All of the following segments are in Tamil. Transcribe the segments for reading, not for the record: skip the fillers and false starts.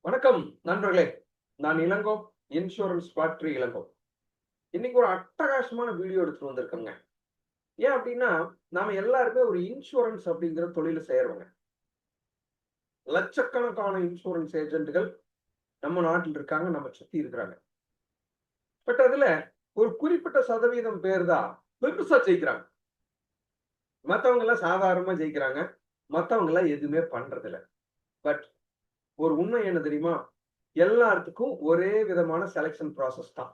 வணக்கம் நண்பர்களே. நான் இளங்கோ, இன்சூரன்ஸ் ஃபேக்டரி இளங்கோ. இன்னைக்கு ஒரு அட்டகாசமான வீடியோ எடுத்துட்டு வந்திருக்கேங்க. ஏன் அப்படின்னா, நாம எல்லாருமே ஒரு இன்சூரன்ஸ் அப்படிங்கிற தொழில செய்றோங்க. லட்சக்கணக்கான இன்சூரன்ஸ் ஏஜென்ட்கள் நம்ம நாட்டில் இருக்காங்க, நம்ம சுத்தி இருக்கிறாங்க. பட் அதுல ஒரு குறிப்பிட்ட சதவீதம் பேர் தான் பெருசா ஜெயிக்கிறாங்க. மத்தவங்க எல்லாம் சாதாரணமா ஜெயிக்கிறாங்க. மத்தவங்க எல்லாம் எதுவுமே பண்றதில்ல. பட் ஒரு உண்மை என்ன தெரியுமா? எல்லாத்துக்கும் ஒரே விதமான செலக்ஷன் ப்ராசஸ் தான்.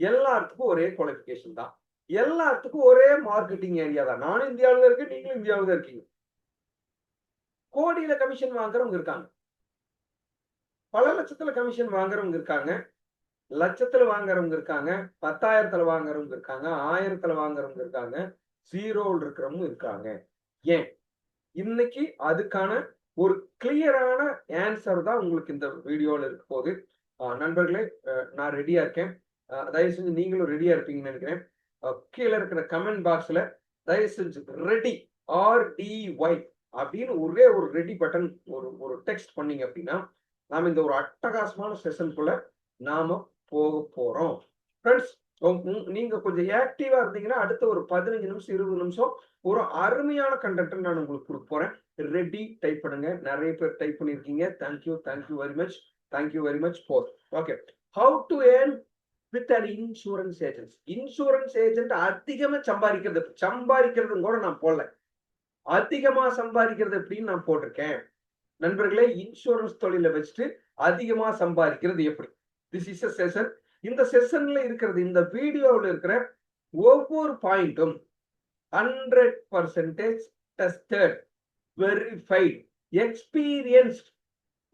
எல்லாத்துக்கும் ஒரே குவாலிஃபிகேஷன் தான். எல்லாத்துக்கும் ஒரே மார்க்கெட்டிங் ஏரியா தான். நானும் இந்தியாவுல தான் இருக்கேன். நீங்களும் இந்தியாவுல தான் இருக்கீங்க. கோடியில கமிஷன் வாங்குறவங்க இருக்காங்க. பல லட்சத்துல கமிஷன் வாங்குறவங்க இருக்காங்க. லட்சத்துல வாங்குறவங்க இருக்காங்க. 10,000த்துல வாங்குறவங்க இருக்காங்க. 1000த்துல வாங்குறவங்க இருக்காங்க. 0ல இருக்கிறவங்க இருக்காங்க. ஏன்? இன்னைக்கு அதுக்கான ஒரு கிளியரான ஆன்சர் தான் உங்களுக்கு இந்த வீடியோல இருக்க போகுது. நண்பர்களே, நான் ரெடியா இருக்கேன். தயவு செஞ்சு நீங்களும் ரெடியா இருப்பீங்கன்னு நினைக்கிறேன். கீழ இருக்கிற கமெண்ட் பாக்ஸ்ல தயவு செஞ்சு ரெடி RDY அப்படின்னு ஒரே ஒரு ரெடி பட்டன் ஒரு ஒரு டெக்ஸ்ட் பண்ணீங்க அப்படின்னா, நாம இந்த ஒரு அட்டகாசமான செஷனுக்குள்ள நாம போகப் போறோம். ஃபிரெண்ட்ஸ், நீங்க கொஞ்சம் ஆக்டிவா இருந்தீங்கன்னா, அடுத்த ஒரு 15 நிமிஷம், 20 நிமிஷம் ஒரு அருமையான கன்டென்ட் நான் உங்களுக்கு குடுக்கப் போறேன். ரெடி டைப் பண்ணுங்க. நெறைய பேர் டைப் பண்ணியிருக்கீங்க. Thank you, thank you very much. Thank you very much for. Okay. How to earn with an insurance agent. Insurance agent அதிகமா சம்பாதிக்கிறதுன்னு கூட நான் போடல. அதிகமா சம்பாதிக்கிறது எப்படின்னு நான் போட்டிருக்கேன். நண்பர்களே, இன்சூரன்ஸ் தொழில வச்சுட்டு அதிகமா சம்பாதிக்கிறது எப்படி? This is a session. இந்த செஷன்ல இருக்கிறது, இந்த வீடியோவுல இருக்கிற ஒவ்வொரு பாயிண்ட்டும் 100% டெஸ்டட், வெரிஃபைட், எக்ஸ்பீரியன்ஸ்ட்.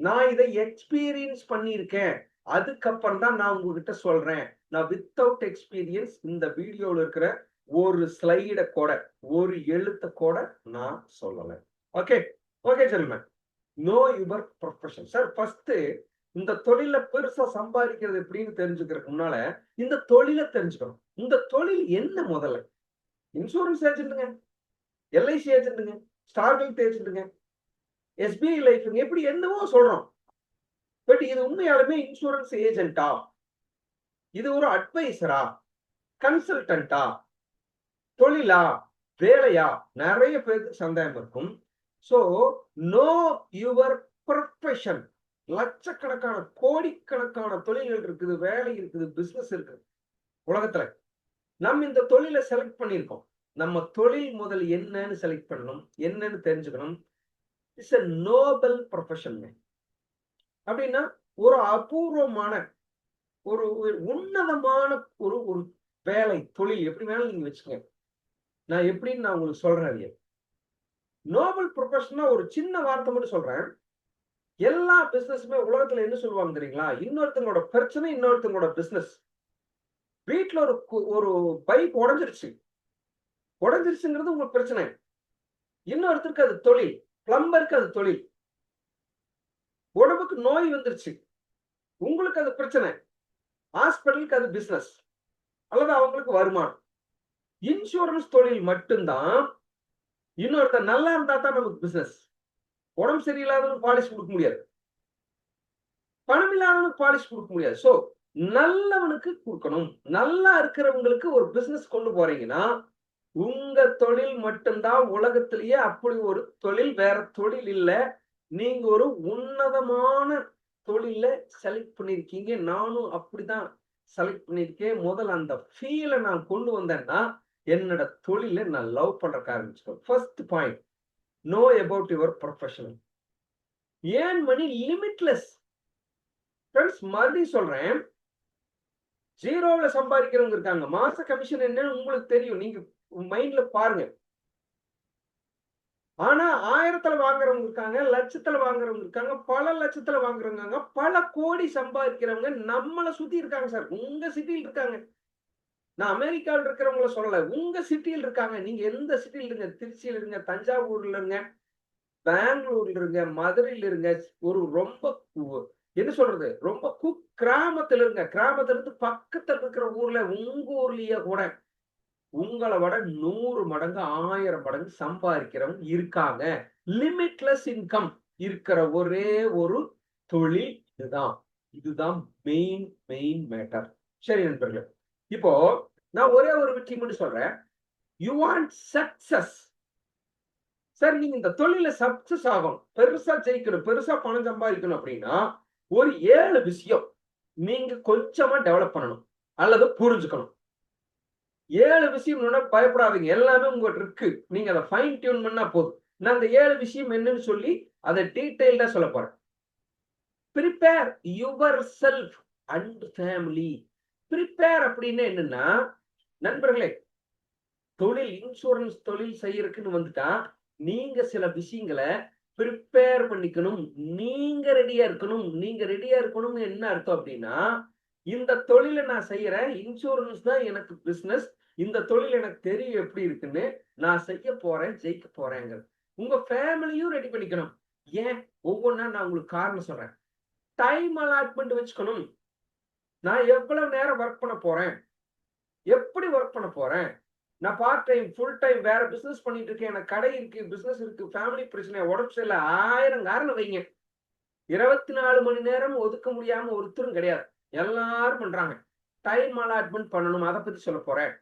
நான் இதை எக்ஸ்பீரியன்ஸ் பண்ணியிருக்கேன். அதுக்கப்புறம் தான் நான் உங்ககிட்ட சொல்றேன். நான் வித்தவுட் எக்ஸ்பீரியன்ஸ் இந்த வீடியோல இருக்கிற ஒரு ஸ்லைட கூட, ஒரு எழுத்த கூட நான் சொல்லல. Okay. Okay gentleman. Know your profession. Sir, first இந்த தொழில பெருசா சம்பாதிக்கிறது எப்படின்னு தெரிஞ்சுக்கிறதுக்கு முன்னால இந்த தொழில தெரிஞ்சுக்கணும். இந்த தொழில் என்ன முதல்ல? இன்சூரன்ஸ் ஏஜென்ட்ங்க, LIC ஏஜென்ட்ங்க, ஸ்டார் ஹெல்த் ஏஜென்ட்ங்க, SBI லைஃப்ங்க, எப்படி என்னவோ சொல்றோம். பட் இது உண்மையாலுமே இன்சூரன்ஸ் ஏஜென்ட்டா? இது ஒரு அட்வைசரா? கன்சல்டன்ட்டா? தொழிலா? வேலையா? நெறைய பேருக்கு சந்தேகம் இருக்கும். So, no your profession. லட்சக்கணக்கான, கோடிக்கணக்கான தொழில்கள் இருக்குது, வேலை இருக்குது, பிசினஸ் இருக்குது உலகத்துல. நம்ம இந்த தொழில செலக்ட் பண்ணியிருக்கோம். நம்ம தொழில் முதல் என்னன்னு செலக்ட் பண்ணணும். என்னன்னு தெரிஞ்சுக்கணும். இட்ஸ் எ நோபல் ப்ரொஃபஷன்ங்க. அப்படின்னா ஒரு அபூர்வமான, ஒரு உன்னதமான ஒரு ஒரு வேலை, தொழில் எப்படி வேணாலும் நீங்க வச்சுக்கங்க. நான் எப்படின்னு நான் உங்களுக்கு சொல்றேன் அதைய. நோபல் ப்ரொஃபஷன்னா ஒரு சின்ன வார்த்தை மட்டும் சொல்றேன். எல்லா பிசினஸுமே உலகத்துல என்ன சொல்லுவாங்க தெரியுங்களா? இன்னொருத்தங்களோட பிரச்சனை இன்னொருத்தங்களோட பிசினஸ். வீட்ல ஒரு பைப் உடைஞ்சிருச்சு. உடைஞ்சிருச்சுங்கிறது உங்க பிரச்சனை. இன்னொருத்தருக்கு அது தொழில். பிளம்பருக்கு அது தொழில். உடம்புக்கு நோய் வந்துருச்சு. உங்களுக்கு அது பிரச்சனை. ஹாஸ்பிடலுக்கு அது பிசினஸ். அல்லது அவங்களுக்கு வருமானம். இன்சூரன்ஸ் தொழில் மட்டும் தான். இன்னொருத்தர் நல்லா இருந்தா தான் நமக்கு பிசினஸ். உடம்பு சரியில்லாதவனுக்கு பாலிசி குடுக்க முடியாது. பணம் இல்லாதவனுக்கு பாலிசி குடுக்க முடியாது. சோ, நல்லவனுக்கு குடுக்கணும். நல்லா இருக்கிறவங்களுக்கு ஒரு பிசினஸ் கொண்டு போறீங்கன்னா, உங்க தொழில் மட்டும் தான் உலகத்திலேயே அப்படி ஒரு தொழில், வேற தொழில் இல்ல. நீங்க ஒரு உன்னதமான தொழில செலக்ட் பண்ணியிருக்கீங்க. நானும் அப்படிதான் செலக்ட் பண்ணியிருக்கேன். முதல்ல அந்த ஃபீல நான் கொண்டு வந்தேன்னா, என்னோட தொழில நான் லவ் பண்றதுக்கு ஆரம்பிச்சுருவேன். First point, know about your profession. Earn money limitless. Friends, மறுபடியும் சொல்றேன். 0ல சம்பாதிக்கிறவங்க இருக்காங்க. மாச கமிஷன் என்னன்னு உங்களுக்கு தெரியும். நீங்க மைண்ட்ல பாருங்க. ஆனா 1000த்துல வாங்குறவங்க இருக்காங்க, லட்சத்துல வாங்குறவங்க இருக்காங்க, பல லட்சத்துல வாங்குறவங்க இருக்காங்க, பல கோடி சம்பாதிக்கிறவங்க நம்மள சுத்தி இருக்காங்க சார். உங்க சிட்டில இருக்காங்க. நான் அமெரிக்கால இருக்கிறவங்கள சொல்லல. உங்க சிட்டில இருக்காங்க. நீங்க எந்த சிட்டில இருங்க? திருச்சியில இருங்க, தஞ்சாவூர்ல இருங்க, பெங்களூர்ல இருங்க, மதுரையில இருங்க. ஒரு ரொம்ப என்ன சொல்றது? ரொம்ப கிராமத்துல இருங்க. கிராமத்துல இருந்து பக்கத்துல இருக்கிற ஊர்ல, உங்க ஊர்லயே கூட உங்கள விட 100 மடங்கு, 1000 மடங்கு சம்பாதிக்கிறவங்க இருக்காங்க. லிமிட்லெஸ் இன்கம் இருக்கிற ஒரே ஒரு தொழில் இதுதான் இதுதான் மெயின் மேட்டர். சரி நண்பர்களே, இப்போ நான் ஒரே ஒரு விஷயம் மட்டும் சொல்றேன். You want success. சார் நீங்க இந்த தொழில சக்சஸ் ஆகணும், பெருசா ஜெயிக்கணும், பெருசா பணம் சம்பாதிக்கணும் அப்படின்னா ஒரு 7 விஷயம் நீங்க கொஞ்சமா டெவலப் பண்ணணும் அல்லது புரிஞ்சுக்கணும். 7 விஷயம் பயப்படாதீங்க. எல்லாமே உங்ககிட்ட இருக்கு. நீங்க அதை ஃபைன் டியூன் பண்ணா போதும். நான் அந்த 7 விஷயம் என்னன்னு சொல்லி அதை டீடைல்டா சொல்ல போறேன். Prepare your self and family. Prepare அப்படின்னு என்னன்னா நண்பர்களே, தொழில் இன்சூரன்ஸ் தொழில் செய்யறதுக்குன்னு வந்துட்டா நீங்க சில விஷயங்களை ப்ரிப்பேர் பண்ணிக்கணும். நீங்க ரெடியா இருக்கணும். நீங்க ரெடியா இருக்கணும்னு என்ன அர்த்தம் அப்படின்னா, இந்த தொழிலை நான் செய்யறேன், இன்சூரன்ஸ் தான் எனக்கு பிசினஸ், இந்த தொழில் எனக்கு தெரியும் எப்படி இருக்குன்னு, நான் செய்ய போறேன், ஜெயிக்க போறேங்கிறது. உங்க ஃபேமிலியும் ரெடி பண்ணிக்கணும். ஏன் ஒவ்வொன்றா நான் உங்களுக்கு காரணம் சொல்றேன். டைம் அலாட்மெண்ட் வச்சுக்கணும். நான் எவ்வளவு நேரம் ஒர்க் பண்ண போறேன், எப்படி ஒர்க் பண்ண போறேன், நான் பார்ட் டைம் ஃபுல் டைம் வேற பிசினஸ் பண்ணிட்டு இருக்கேன், எனக்கு கடை இருக்கு, பிசினஸ் இருக்கு, ஃபேமிலி பிரச்சனை, உடம்பு சரியில்லை, 1000 காரணம் வைங்க. 24 மணி நேரம் ஒதுக்க முடியாம ஒருத்தரும் கிடையாது. எல்லாரும் பண்றாங்க. டைம் அலாட்மெண்ட் பண்ணணும். அதை பத்தி சொல்ல போறேன்.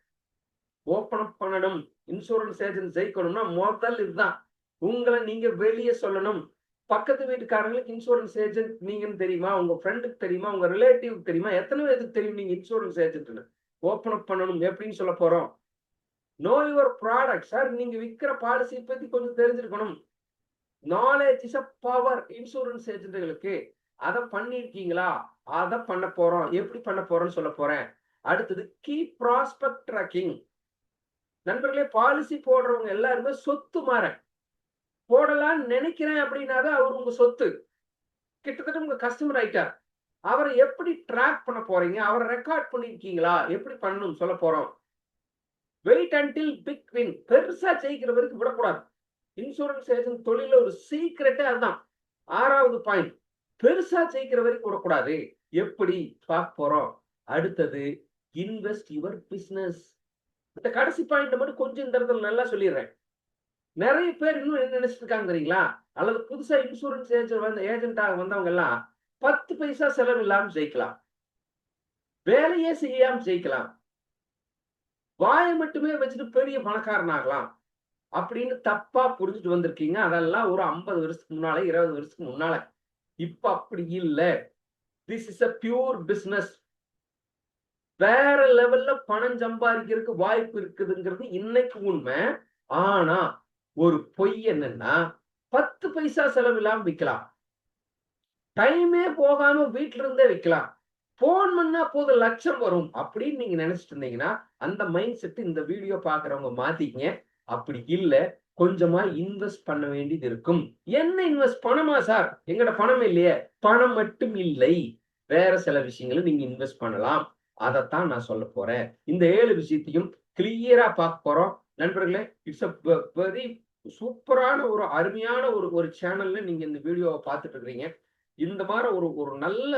ஓபன் அப் பண்ணணும். இன்சூரன்ஸ் ஏஜென்ட் ஜெயிக்கணும்னா முதல் இதுதான். உங்களை நீங்க வெளியே சொல்லணும். பக்கத்து வீட்டுக்காரங்களுக்கு இன்சூரன்ஸ் ஏஜென்ட் நீங்கன்னு தெரியுமா, உங்க ஃப்ரெண்டுக்கு தெரியுமா, உங்க ரிலேட்டிவ்க்கு தெரியுமா, எத்தனை பேருக்கு தெரியும் நீங்க இன்சூரன்ஸ் ஏஜென்ட்னு. ஓபன் அப் பண்ணணும். எப்படின்னு சொல்ல போறோம். No your product. சார் நீங்க விற்கிற பாலிசி பத்தி கொஞ்சம் தெரிஞ்சிருக்கணும். Knowledge is a power. Insurance ஏஜென்ட்களுக்கு அதை பண்ணிருக்கீங்களா, அதை பண்ண போறோம், எப்படி பண்ண போறோம்னு சொல்ல போறேன். அடுத்தது கீ ப்ராஸ்பெக்ட் ட்ராக்கிங். நண்பர்களே, பாலிசி போடுறவங்க எல்லாருமே சொத்து மாற போடலாம்னு நினைக்கிறேன் அப்படின்னாதான் அவர் உங்க சொத்து. கிட்டத்தட்ட உங்க கஸ்டமர் ஆயிட்டார். அவரை எப்படி ட்ராக் பண்ண போறீங்க, அவரை ரெக்கார்ட் பண்ணிருக்கீங்களா, எப்படி பண்ணணும் சொல்ல போறோம். Wait until big win. பெருசா ஜெயிக்கிற வரைக்கும் விடக்கூடாது. இன்சூரன்ஸ் ஏஜென்ட் தொழில ஒரு சீக்கிரட்டே அதுதான். 6வது பாயிண்ட். பெருசா ஜெயிக்கிற வரைக்கும் விடக்கூடாது. எப்படி பார்க்க போறோம். அடுத்தது இன்வெஸ்ட் யுவர் பிசினஸ். இந்த கடைசி பாயிண்ட் மட்டும் கொஞ்சம் இந்த இடத்துல நல்லா சொல்லிடுறேன். நிறைய பேர் இன்னும் என்ன நினைச்சிட்டு இருக்காங்க தெரியுங்களா, அல்லது புதுசா இன்சூரன்ஸ் ஏஜென்ட்டாக வந்தவங்க எல்லாம் 10 பைசா செலவு இல்லாம ஜெயிக்கலாம், வேலையே செய்யாம ஜெயிக்கலாம், வாயை மட்டுமே வச்சுட்டு பெரிய பணக்காரன் ஆகலாம் அப்படின்னு தப்பா புரிஞ்சுட்டு வந்திருக்கீங்க. அதெல்லாம் ஒரு 50 வருஷத்துக்கு முன்னால, 20 வருஷத்துக்கு முன்னால. இப்ப அப்படி இல்ல. This is a pure business. வேற லெவல்ல பணம் சம்பாதிக்கிறதுக்கு வாய்ப்பு இருக்குதுங்கிறது இன்னைக்கு உண்மை. ஆனா ஒரு பொய் என்னன்னா, 10 பைசா செலவு இல்லாம விற்கலாம், டைமே போகாம வீட்டுல இருந்தே விற்கலாம், போன் பண்ணா போதும் லட்சம் வரும் அப்படின்னு நீங்க நினைச்சிட்டு இருந்தீங்கன்னா அந்த மைண்ட் செட் இந்த வீடியோ பாக்குறவங்க மாத்திக்கங்க. அப்படி இல்ல, கொஞ்சமா இன்வெஸ்ட் பண்ண வேண்டியது இருக்கும். என்ன இன்வெஸ்ட்? பணமா சார்? எங்கட பணம் இல்லையே. பணம் மட்டும் இல்லை, வேற சில விஷயங்களும் நீங்க இன்வெஸ்ட் பண்ணலாம். அதைத்தான் நான் சொல்ல போறேன். இந்த 7 விஷயத்தையும் கிளியரா பார்க்க போறோம் நண்பர்களே. இட்ஸ் அ வெரி சூப்பரான ஒரு அருமையான ஒரு சேனல்ல நீங்க இந்த வீடியோவை பார்த்துட்டு இருக்கிறீங்க. இந்த மாதிரி ஒரு நல்ல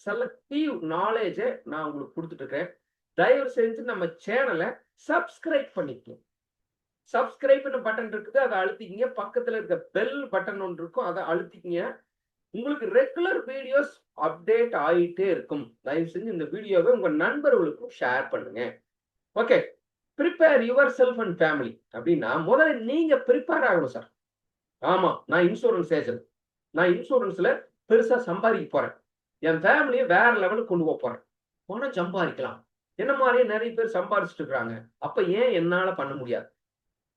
செலக்டிவ் நாலேஜை நான் உங்களுக்கு கொடுத்துட்டு இருக்கேன். தயவு செஞ்சு நம்ம சேனலை சப்ஸ்கிரைப் பண்ணிக்கணும். சப்ஸ்கிரைப் பட்டன் இருக்குது, அதை அழுத்திக்கிங்க. பக்கத்துல இருக்க பெல் பட்டன் ஒன்று இருக்கும், அதை அழுத்திக்கிங்க. உங்களுக்கு ரெகுலர் வீடியோஸ் அப்டேட் ஆயிட்டே இருக்கும். தயவு செஞ்சு இந்த வீடியோவை உங்க நண்பர்களுக்கும் ஷேர் பண்ணுங்க. Okay. Prepare your self and family அப்படின்னா முதல்ல நீங்க ப்ரிப்பேர் ஆகணும் சார். ஆமா, நான் இன்சூரன்ஸ் ஏஜென்ட், நான் இன்சூரன்ஸ்ல பெருசா சம்பாதிக்க போறேன், என் ஃபேமிலியை வேற லெவலுக்கு கொண்டு போக போறேன், பணம் சம்பாதிக்கலாம். என்ன மாதிரியே நிறைய பேர் சம்பாதிச்சுட்டு இருக்காங்க. அப்ப ஏன் என்னால பண்ண முடியாது?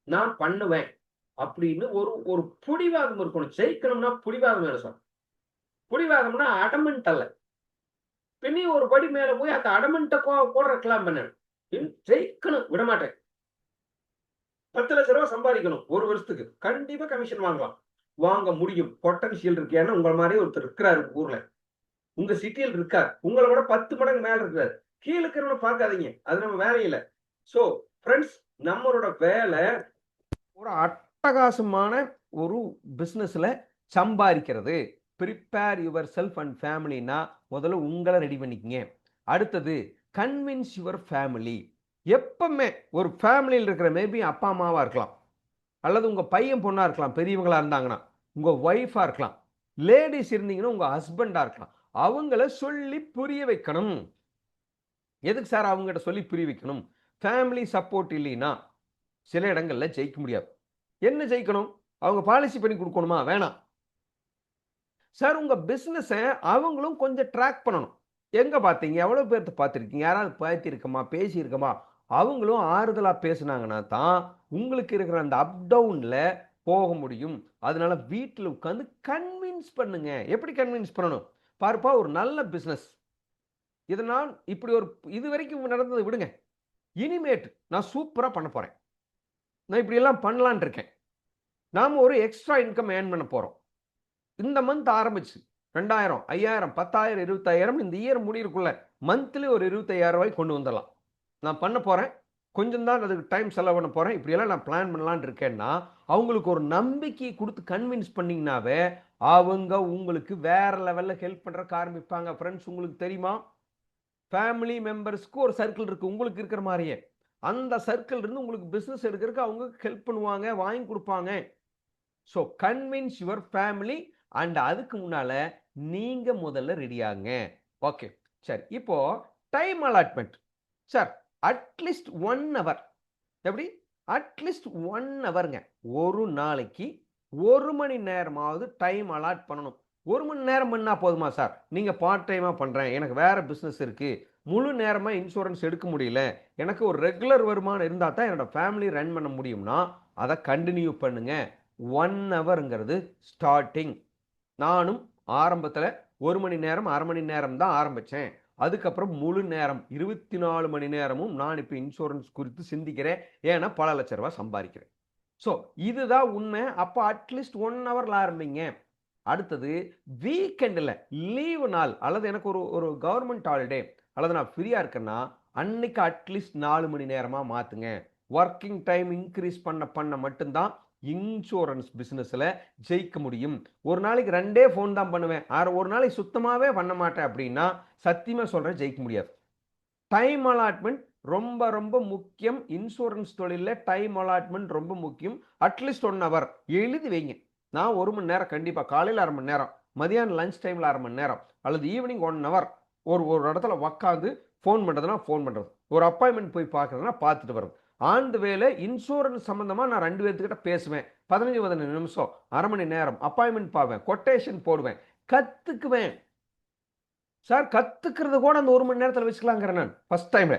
நான் பண்ணுவேன் அப்படின்னு ஒரு ஒரு புடிவாதம் இருக்கணும். ஜெயிக்கணும்னா புடிவாதம் வேணும் சார். புடிவாதம்னா அடமெண்ட் அல்ல. பின்னி ஒரு படி மேல போய் அந்த அடமெண்ட்டை கூட ரெக்லாம் பண்ண ஜெயிக்கணும், விட மாட்டேன். 10 லட்சம் ரூபாய் சம்பாதிக்கணும் ஒரு வருஷத்துக்கு, கண்டிப்பா கமிஷன் வாங்கலாம், வாங்க முடியும். பொட்டன்ஷியல் இருக்கு. ஏன்னா உங்களை மாதிரி ஒருத்தர் இருக்கிறாரு ஊர்ல, உங்க சிட்டியில் இருக்கார், உங்களை விட 10 மடங்கு மேல இருக்கிறார். கீழே இருக்கிறவனை பார்க்காதீங்க, அது நம்ம வேலையில. சோ ஃப்ரெண்ட்ஸ், நம்மளோட வேலை ஒரு அட்டகாசமான ஒரு பிசினஸ்ல சம்பாதிக்கிறது. ப்ரிப்பேர் யுவர் செல்ஃப் அண்ட் ஃபேமிலினா முதல்ல உங்களை ரெடி பண்ணிக்கங்க. அடுத்தது கன்வின்ஸ் யுவர் ஃபேமிலி. எப்பவுமே ஒரு ஃபேமிலியில் இருக்கிற மேபி அப்பா அம்மாவா இருக்கலாம், அல்லது உங்க பையன் பொண்ணா இருக்கலாம், பெரியவங்களா இருந்தாங்கன்னா உங்க ஒய்ஃபா இருக்கலாம், லேடிஸ் இருந்தீங்கன்னா உங்க ஹஸ்பண்டா இருக்கலாம், அவங்கள சொல்லி புரிய வைக்கணும். எதுக்கு சார் அவங்ககிட்ட சொல்லி புரிய வைக்கணும்? ஃபேமிலி சப்போர்ட் இல்லைன்னா சில இடங்கள்ல ஜெயிக்க முடியாது. என்ன ஜெயிக்கணும்? அவங்க பாலிசி பண்ணி கொடுக்கணுமா? வேணாம் சார். உங்க பிசினஸ அவங்களும் கொஞ்சம் ட்ராக் பண்ணணும். எங்க பார்த்தீங்க? எவ்வளவு பேர்த்த பார்த்திருக்கீங்க? யாராவது பார்த்திருக்கமா? பேசியிருக்கமா? அவங்களும் ஆறுதலா பேசுனாங்கன்னா தான் உங்களுக்கு இருக்கிற அந்த அப் டவுன்ல போக முடியும். அதனால வீட்ல உட்கார்ந்து கன்வின்ஸ் பண்ணுங்க. எப்படி கன்வின்ஸ் பண்ணணும்? பாருப்பா, ஒரு நல்ல பிசினஸ். இதனால் இப்படி ஒரு இதுவரைக்கும் நடந்ததை விடுங்க. இனிமேட்டு நான் சூப்பரா பண்ண போறேன். நான் இப்படி எல்லாம் பண்ணலாம்னு இருக்கேன். நாம ஒரு எக்ஸ்ட்ரா இன்கம் ஏர்ன் பண்ண போறோம். இந்த மந்த் ஆரம்பிச்சு 2000, 5000, 10,000, 25,000 இந்த இயர் முடியறதுக்குள்ள மந்த்லி ஒரு 25,000 ரூபாய் கொண்டு வந்துடலாம். நான் பண்ண போறேன். கொஞ்சம் தான் அதுக்கு டைம் செலவு பண்ண போறேன். இப்படி எல்லாம் நான் பிளான் பண்ணலாம்னு இருக்கேன்னா அவங்களுக்கு ஒரு நம்பிக்கையை கொடுத்து கன்வின்ஸ் பண்ணீங்கன்னாவே அவங்க உங்களுக்கு வேற லெவல்ல ஹெல்ப் பண்றதுக்கு ஆரம்பிப்பாங்க. ஃப்ரெண்ட்ஸ், உங்களுக்கு தெரியுமா, ஃபேமிலி மெம்பர்ஸ்க்கு ஒரு சர்க்கிள் இருக்கு உங்களுக்கு இருக்கிற மாதிரியே. அந்த சர்க்கிள் இருந்து உங்களுக்கு பிசினஸ் எடுக்கிறதுக்கு அவங்க ஹெல்ப் பண்ணுவாங்க, வாங்கி கொடுப்பாங்க. So convince your family. And அதுக்கு முன்னால நீங்க முதல்ல ரெடி ஆகுங்க. ஓகே, சரி. இப்போ time allotment sir, at least 1 hour. எப்படி? அட்லீஸ்ட் 1 hourங்க. ஒரு நாளைக்கு 1 மணி நேரமாவது டைம் அலாட் பண்ணணும். 1 மணி நேரம் பண்ணா போதுமா சார்? நீங்க பார்ட் டைமா பண்றேன், எனக்கு வேற பிசினஸ் இருக்கு, முழு நேரமா இன்சூரன்ஸ் எடுக்க முடியல, எனக்கு ஒரு ரெகுலர் வருமானம் இருந்தா தான் என்னோட ஃபேமிலி ரன் பண்ண முடியும்னா அதை கண்டினியூ பண்ணுங்க. 1 hourங்கிறது ஸ்டார்டிங். நானும் ஆரம்பத்தில் 1 மணி நேரம், அரை மணி நேரம் தான் ஆரம்பிச்சேன். அதுக்கப்புறம் முழு நேரம் 24 மணி நேரமும் நான் இப்போ இன்சூரன்ஸ் குறித்து சிந்திக்கிறேன். ஏன்னா பல லட்ச ரூபாய் சம்பாதிக்கிறேன். ஸோ இதுதான் உண்மை. அப்போ அட்லீஸ்ட் 1 hourல ஆரம்பிங்க. அடுத்தது வீக்கெண்டில் லீவு நாள் அல்லது எனக்கு ஒரு கவர்மெண்ட் ஹாலிடே அல்லது நான் ஃப்ரீயா இருக்கேன்னா அன்னைக்கு அட்லீஸ்ட் 4 மணி நேரமா மாத்துங்க. ஒர்க்கிங் டைம் இன்க்ரீஸ் பண்ண மட்டும்தான் இன்சூரன்ஸ் பிசினஸ்ல ஜெயிக்க முடியும். ஒரு நாளைக்கு 2 ஃபோன் தான் பண்ணுவேன், ஒரு நாளைக்கு சுத்தமாவே பண்ண மாட்டேன் அப்படின்னா சத்தியமா சொல்றேன், ஜெயிக்க முடியாது. டைம் அலாட்மெண்ட் ரொம்ப ரொம்ப முக்கியம். இன்சூரன்ஸ் தொழில டைம் அலாட்மெண்ட் ரொம்ப முக்கியம். அட்லீஸ்ட் 1 hour எழுதி வைங்க. நான் 1 மணி நேரம் கண்டிப்பா, காலையில் 1/2 மணி நேரம், மதியானம் லஞ்ச் டைம்ல 1/2 மணி நேரம், அல்லது ஈவினிங் 1 hour ஒரு இடத்துல உட்காந்து ஃபோன் பண்றதுன்னா ஃபோன் பண்றது, ஒரு அப்பாயின்மெண்ட் போய் பார்க்கறதுனா பார்த்துட்டு வர்றது. ஆண்டு வேலை இன்சூரன்ஸ் சம்பந்தமா நான் 2 பேர்த்துக்கிட்ட பேசுவேன். 15 நிமிஷம், அரை மணி நேரம் அப்பாயின்மெண்ட் பார்ப்பேன், கொட்டேஷன் போடுவேன், கத்துக்குவேன். சார் கத்துக்கிறது கூட அந்த 1 மணி நேரத்தில் வச்சுக்கலாங்கிறேன் நான் ஃபர்ஸ்ட் டைம்ல.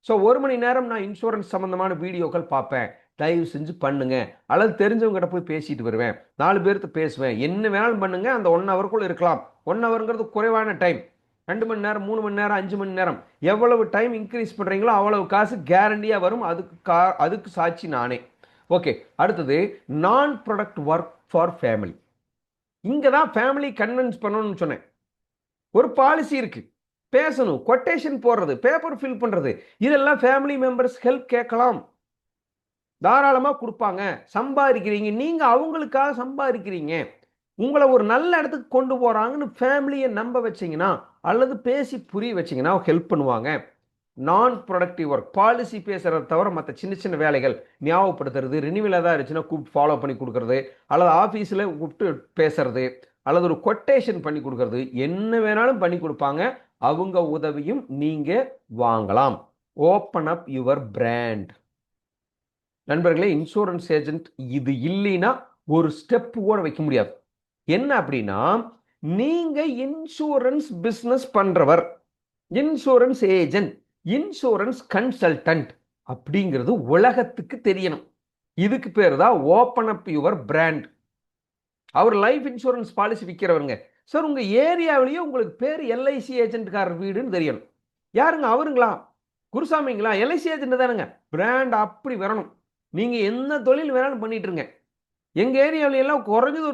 ஸோ 1 மணி நேரம் நான் இன்சூரன்ஸ் சம்பந்தமான வீடியோக்கள் பார்ப்பேன். தயவு செஞ்சு பண்ணுங்க. அல்லது தெரிஞ்சவங்ககிட்ட போய் பேசிட்டு வருவேன், 4 பேர்த்து பேசுவேன், என்ன வேணாலும் பண்ணுங்க. அந்த 1 hourக்குள்ள இருக்கலாம். 1 hourங்கிறது குறைவான டைம். 2 மணி நேரம், 3 மணி நேரம், 5 மணி நேரம், எவ்வளவு டைம் இன்க்ரீஸ் பண்றீங்களோ அவ்வளவு காசு கேரண்டியா வரும். அதுக்கு சாட்சி நானே. ஓகே, அடுத்தது நான் ப்ராடக்ட் ஒர்க் ஃபார் ஃபேமிலி. இங்க தான் ஃபேமிலி கன்வின்ஸ் பண்ணணும்னு சொன்னேன். ஒரு பாலிசி இருக்கு, பேசணும், கொட்டேஷன் போடுறது, பேப்பர் ஃபில் பண்றது, இதெல்லாம் ஃபேமிலி மெம்பர்ஸ் ஹெல்ப் கேட்கலாம், தாராளமா கொடுப்பாங்க. சம்பாதிக்கிறீங்க, நீங்க அவங்களுக்காக சம்பாதிக்கிறீங்க, உங்களை ஒரு நல்ல இடத்துக்கு கொண்டு போறாங்கன்னு ஃபேமிலியை நம்ப வச்சீங்கன்னா அல்லது பேசி புரிய வச்சீங்கன்னா ஹெல்ப் பண்ணுவாங்க. நான் ப்ரொடக்டிவ் ஒர்க், பாலிசி பேசுறதை தவிர மற்ற சின்ன சின்ன வேலைகள், ஞாபகப்படுத்துறது, ரினிவல் ஏதாவது இருந்துச்சுன்னா கூப்பிட்டு ஃபாலோ பண்ணி கொடுக்கறது, அல்லது ஆஃபீஸில் கூப்பிட்டு பேசுறது, அல்லது ஒரு கொட்டேஷன் பண்ணி கொடுக்கறது, என்ன வேணாலும் பண்ணி கொடுப்பாங்க. அவங்க உதவியும் நீங்க வாங்கலாம். Open up your brand. நண்பர்களே, இன்சூரன்ஸ் ஏஜென்ட் இது இல்லைன்னா ஒரு ஸ்டெப் கூட வைக்க முடியாது. என்ன அப்படின்னா, நீங்க இன்சூரன்ஸ் பிசினஸ் பண்றவர், இன்சூரன்ஸ் ஏஜென்ட், இன்சூரன்ஸ் கன்சல்டன்ட் அப்படிங்கிறது உலகத்துக்கு தெரியணும். இதுக்கு பேர் தான் ஓப்பன் அப் யுவர் பிராண்ட். அவர் லைஃப் இன்சூரன்ஸ் பாலிசி விற்கிறவருங்க சார். உங்க ஏரியாவிலேயே உங்களுக்கு பேர் எல்ஐசி ஏஜென்ட்காரர் வீடுன்னு தெரியணும். யாருங்க அவருங்களா? குருசாமிங்களா? எல்ஐசி ஏஜென்ட் தானுங்க. பிராண்ட் அப்படி வரணும். நீங்க என்ன தொழில் வேணாலும் பண்ணிட்டு இருங்க. எங்க ஏரியாவில எல்லாம் குறைஞ்சது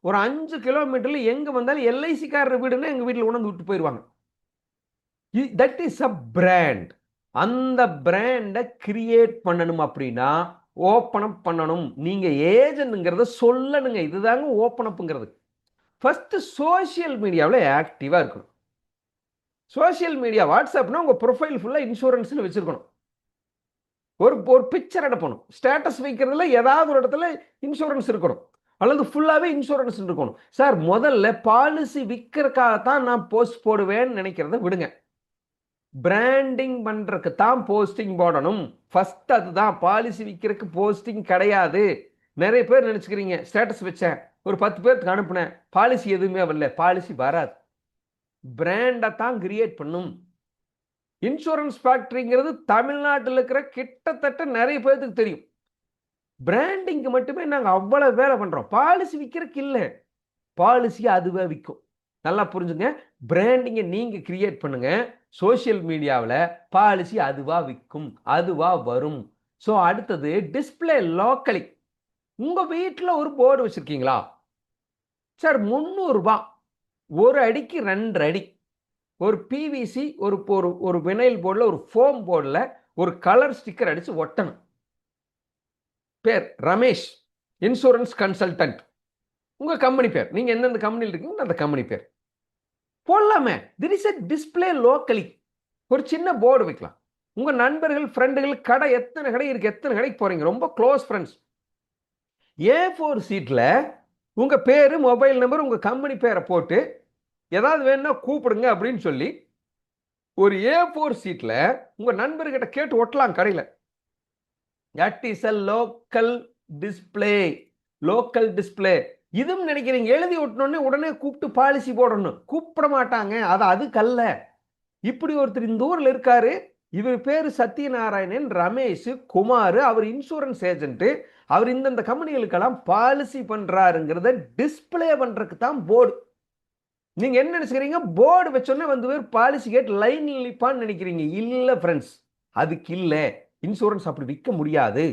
ஒரு 5 கிலோமீட்டர்ல எங்க வந்தாலும் எல்ஐசிக்காரர் வீடுன்னா எங்க வீட்டில் உணர்ந்து விட்டு போயிடுவாங்க. That is a brand. அந்த பிராண்டை கிரியேட் பண்ணணும் அப்படின்னா ஓப்பன் அப் பண்ணணும். நீங்க ஏஜென்ட்ங்கிறத சொல்லணுங்க. இதுதாங்க ஓப்பன் அப்ங்கிறது. ஃபர்ஸ்ட் சோசியல் மீடியாவில் ஆக்டிவா இருக்கணும். சோசியல் மீடியா, வாட்ஸ்அப்னா உங்க ப்ரொஃபைல் ஃபுல்லா இன்சூரன்ஸ்ல வச்சிருக்கணும். ஒரு பிக்சர் எடுப்பணும், ஸ்டேட்டஸ் வைக்கிறதுல ஏதாவது ஒரு இடத்துல இன்சூரன்ஸ் இருக்கணும். அல்லது ஃபுல்லாவே இன்சூரன்ஸ் இருக்கணும். சார் முதல்ல பாலிசி விற்கிறதுக்காகத்தான் நான் போஸ்ட் போடுவேன்னு நினைக்கிறத விடுங்க. பிராண்டிங் பண்றதுக்கு தான் போஸ்டிங் போடணும். ஃபர்ஸ்ட் அதுதான். பாலிசி விற்கிறதுக்கு போஸ்டிங் கிடையாது. நிறைய பேர் நினைச்சுக்கிறீங்க, ஸ்டேட்டஸ் வச்சேன், ஒரு 10 பேருக்கு அனுப்புனேன், பாலிசி எதுவுமே வரல. பாலிசி வராது. பிராண்டை தான் கிரியேட் பண்ணும். இன்சூரன்ஸ் ஃபேக்டரிங்கிறது தமிழ்நாட்டில் இருக்கிற கிட்டத்தட்ட நிறைய பேருக்கு தெரியும். பிராண்டிங்க்கு மட்டுமே நாங்கள் அவ்வளவு வேலை பண்றோம். பாலிசி விற்கிறதுக்கு இல்லை. பாலிசி அதுவே விற்கும். நல்லா புரிஞ்சுங்க. பிராண்டிங்கை நீங்க கிரியேட் பண்ணுங்க. சோசியல் மீடியாவில் பாலிசி அதுவா விற்கும், அதுவா வரும். ஸோ அடுத்தது டிஸ்பிளே லோக்கலி. உங்க வீட்டில் ஒரு போர்டு வச்சிருக்கீங்களா சார்? 300 ரூபாய். ஒரு அடிக்கு 2 அடி. ஒரு பிவிசி ஒரு ஒரு வினைல் போர்டில், ஒரு ஃபோம் போர்டில் ஒரு கலர் ஸ்டிக்கர் அடிச்சு ஒட்டணும். பேர் ரமேஷ், இன்சூரன்ஸ் கன்சல்டன்ட். உங்க கம்பெனி பேர், நீங்க எந்தெந்த கம்பெனியில் இருக்கீங்க அந்த கம்பெனி பேர் போடலாமே. This is a display locally. ஒரு சின்ன போர்டு வைக்கலாம். உங்க நண்பர்கள், ஃப்ரெண்டுகள், கடை எத்தனை கடை இருக்கு, எத்தனை கடைக்கு போறீங்க, ரொம்ப க்ளோஸ் ஃப்ரெண்ட்ஸ், A4 சீட்ல உங்க பேரு, மொபைல் நம்பர், உங்க கம்பெனி பேரை போட்டு ஏதாவது வேணும்னா கூப்பிடுங்க அப்படின்னு சொல்லி ஒரு A4 சீட்ல உங்க நண்பர்கிட்ட கேட்டு ஒட்டலாம் கடையில். That is a local display. Local display. இதுவும் நினைக்கிறீங்க எழுதி ஒட்டணும்னு உடனே கூப்பிட்டு பாலிசி போடணும். கூப்பிட மாட்டாங்க. அதுக்கல்ல. இப்படி ஒருத்தர் இந்த ஊர்ல இருக்காரு. இவர் பேரு சத்யநாராயணன், ரமேஷ் குமார். அவர் இன்சூரன்ஸ் ஏஜென்ட். அவர் இந்த கம்பெனிகளுக்கெல்லாம் பாலிசி பண்றாருங்கிறத டிஸ்பிளே பண்றதுக்கு தான் போர்டு. நீங்க என்ன நினைச்சுக்கிறீங்க? போர்டு வச்சோன்னே வந்து பாலிசி கேட் லைன் நிற்பான்னு நினைக்கிறீங்க. இல்ல ஃப்ரெண்ட்ஸ், அதுக்கு இல்ல. இன்சூரன்ஸ் அப்படி விற்க முடியாது.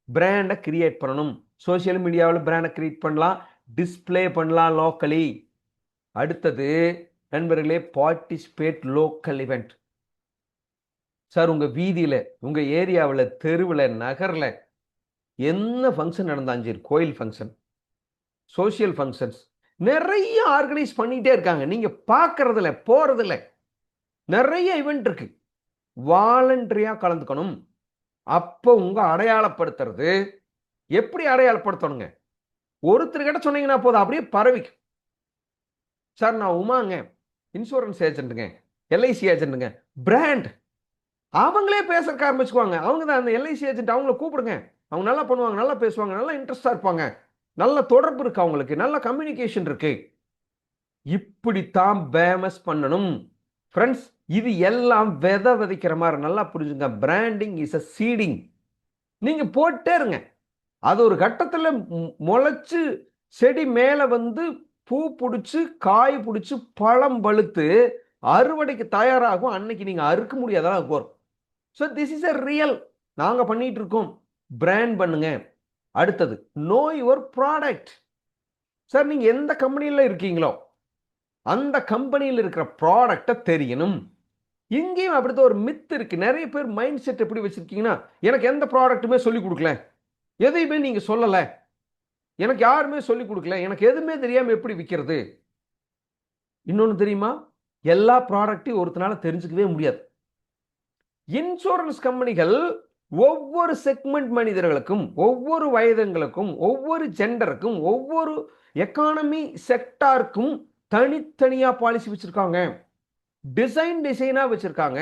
பிராண்டை கிரியேட் பண்ணணும். சோசியல் மீடியாவில் பிராண்டை கிரியேட் பண்ணலாம், டிஸ்பிளே பண்ணலாம் லோக்கலி. அடுத்தது நண்பர்களே, பார்ட்டிசிபேட் லோக்கல் இவெண்ட். சார் உங்க வீதியில, உங்க ஏரியாவில், தெருவில், நகர்ல என்ன ஃபங்க்ஷன் நடந்தாலும் சரி, கோயில் ஃபங்க்ஷன், சோசியல் ஃபங்க்ஷன்ஸ் நிறைய ஆர்கனைஸ் பண்ணிட்டே இருக்காங்க. நீங்க பார்க்கறதில்ல, போறதில்ல. நிறைய இவெண்ட் இருக்கு. வாலண்டரியா கலந்துக்கணும். அப்போ உங்க அடையாளப்படுத்துறது எப்படி அடையாளப்படுத்தணுங்க? ஒருத்தர்கிட்ட சொன்னீங்கன்னா போதும், அப்படியே பரவிக்கும். சார் நான் உமாங்க, இன்சூரன்ஸ் ஏஜென்ட்டுங்க, எல்ஐசி ஏஜென்ட்டுங்க. பிராண்ட் அவங்களே பேச ஆரம்பிச்சுக்குவாங்க. அவங்க தான் அந்த எல்ஐசி ஏஜென்ட். அவங்கள கூப்பிடுங்க. அவங்க நல்லா பண்ணுவாங்க, நல்லா பேசுவாங்க, நல்லா இன்ட்ரெஸ்டா இருப்பாங்க, நல்ல தொடர்பு இருக்கு, அவங்களுக்கு நல்ல கம்யூனிகேஷன் இருக்கு. இப்படித்தான் பேமஸ் பண்ணணும் ஃப்ரெண்ட்ஸ். இது எல்லாம் விதை விதைக்கிற மாதிரி. நல்லா புரிஞ்சுங்க. Branding is a seeding. நீங்க போட்டே இருங்க. அது ஒரு கட்டத்தில் முளைச்சு செடி மேல வந்து பூ பிடிச்சு, காய் பிடிச்சு, பழம் பழுத்து அறுவடைக்கு தயாராகும். அன்னைக்கு நீங்க அறுக்க முடியாதான் போறோம். So this is a real. நாங்க பண்ணிட்டு இருக்கோம். பிராண்ட் பண்ணுங்க. அடுத்தது நோ யுவர் ப்ராடக்ட். சார் நீங்க எந்த கம்பெனியில் இருக்கீங்களோ அந்த கம்பெனியில் இருக்கிற ப்ராடக்டை தெரியணும். இங்கேயும் அப்படித்தான் ஒரு மித் இருக்கு. நிறைய பேர் மைண்ட் செட் எப்படி வச்சிருக்கீங்கன்னா, எனக்கு எந்த ப்ராடக்ட்டுமே சொல்லிக் கொடுக்கல, எதையுமே நீங்க சொல்லல, எனக்கு யாருமே சொல்லிக் கொடுக்கல, எனக்கு எதுவுமே தெரியாம எப்படி விற்கிறது. இன்னொன்னு தெரியுமா? எல்லா ப்ராடக்ட்டையும் ஒருத்தனால தெரிஞ்சுக்கவே முடியாது. இன்சூரன்ஸ் கம்பெனிகள் ஒவ்வொரு செக்மெண்ட் மனிதர்களுக்கும், ஒவ்வொரு வயதுங்களுக்கும், ஒவ்வொரு ஜெண்டருக்கும், ஒவ்வொரு எக்கானமி செக்டாருக்கும் தனித்தனியா பாலிசி வச்சிருக்காங்க. டிசைனா வச்சிருக்காங்க.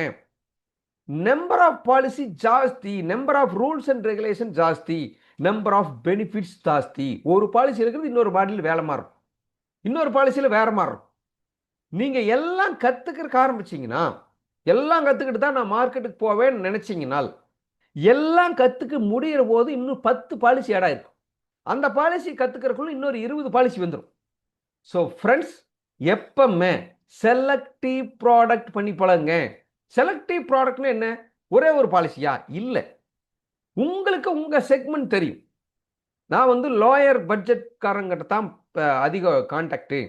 நம்பர் ஆஃப் பாலிசி ஜாஸ்தி, number of rules and regulation ஜாஸ்தி, நம்பர் ஆஃப் பெனிஃபிட்ஸ் ஜாஸ்தி. ஒரு பாலிசி இருக்கிறது இன்னொரு பாட்டில் வேலை மாறும், இன்னொரு பாலிசியில வேற மாறும். நீங்க எல்லாம் கத்துக்கிறதுக்கு ஆரம்பிச்சீங்கன்னா, எல்லாம் கத்துக்கிட்டு தான் நான் மார்க்கெட்டுக்கு போவேன்னு நினைச்சீங்கன்னா, எல்லாம் கத்துக்க முடிகிற போது இன்னும் 10 பாலிசி ஆட் ஆயிருக்கும். அந்த பாலிசி கத்துக்கிறதுக்குள்ள இன்னொரு 20 பாலிசி வந்துடும். ஸோ ஃப்ரெண்ட்ஸ், எப்பவுமே செலக்டிவ் ப்ராடக்ட் பண்ணி பழகுங்க. செலக்டிவ் ப்ராடக்ட்னா என்ன? ஒரே ஒரு பாலிசியா? இல்லை. உங்களுக்கு உங்க செக்மெண்ட் தெரியும். நான் வந்து லோயர் பட்ஜெட்காரங்கிட்ட தான் அதிக கான்டாக்ட்,